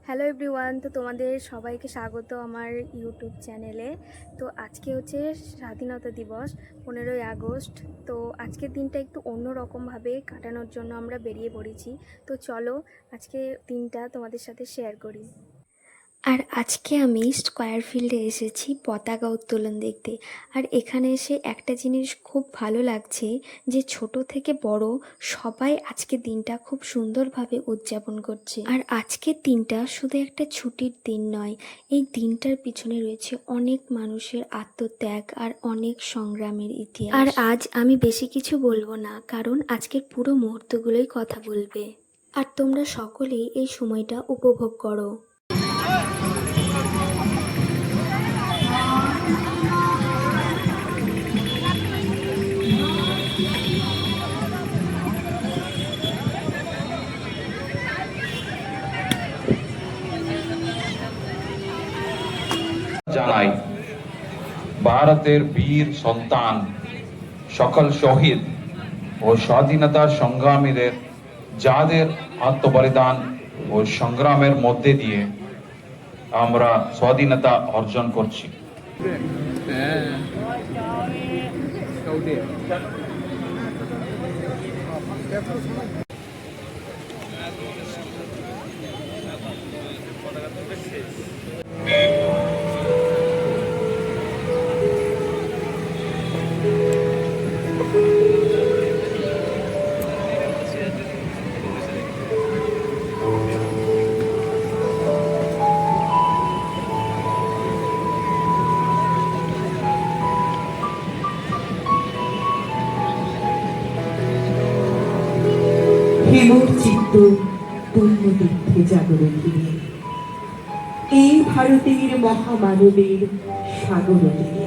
Hello everyone, তো তোমাদের সবাইকে স্বাগত আমার ইউটিউব চ্যানেলে। তো আজকে হচ্ছে স্বাধীনতা দিবস, 15ই আগস্ট। তো আজকের দিনটা একটু অন্যরকমভাবে কাটানোর জন্য আমরা বেরিয়ে পড়েছি। তো চলো আজকে দিনটা তোমাদের সাথে শেয়ার করি। আর আজকে আমি স্কয়ার ফিল্ডে এসেছি পতাকা উত্তোলন দেখতে। আর এখানে এসে একটা জিনিস খুব ভালো লাগছে যে ছোট থেকে বড় সবাই আজকের দিনটা খুব সুন্দরভাবে উদযাপন করছে। আর আজকের দিনটা শুধু একটা ছুটির দিন নয়, এই দিনটার পিছনে রয়েছে অনেক মানুষের আত্মত্যাগ আর অনেক সংগ্রামের ইতিহাস। আর আজ আমি বেশি কিছু বলবো না, কারণ আজকের পুরো মুহূর্তগুলোই কথা বলবে। আর তোমরা সকলেই এই সময়টা উপভোগ করো। জানাই ভারতের বীর সন্তান সকল শহীদ ও স্বাধীনতা সংগ্রামীদের, যাদের আত্মবলিদান ও সংগ্রামের মধ্যে দিয়ে আমরা স্বাধীনতা অর্জন করছি। হেমর চিত্ত পুণ্যতীর্থে জাগরণ দিনে, এই ভারতের মহামানবের সাগর দিনে।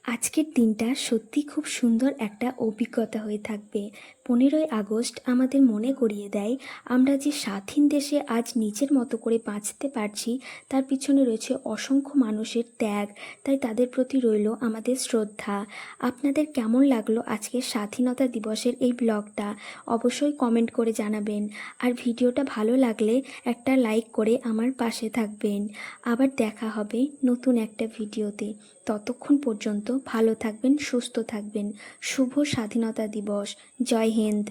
আজকের দিনটা সত্যি খুব সুন্দর একটা অভিজ্ঞতা হয়ে থাকবে 15ই আগস্ট আমাদের মনে করিয়ে দেয় আমরা যে স্বাধীন দেশে আজ নিজের মতো করে বাঁচতে পারছি তার পিছনে রয়েছে অসংখ্য মানুষের ত্যাগ। তাই তাদের প্রতি রইল আমাদের শ্রদ্ধা। আপনাদের কেমন লাগলো আজকের স্বাধীনতা দিবসের এই ব্লগটা অবশ্যই কমেন্ট করে জানাবেন। আর ভিডিওটা ভালো লাগলে একটা লাইক করে আমার পাশে থাকবেন। আবার দেখা হবে নতুন একটা ভিডিওতে। ততক্ষণ পর্যন্ত ভালো থাকবেন, সুস্থ থাকবেন। শুভ স্বাধীনতা দিবস। জয় হিন্দ।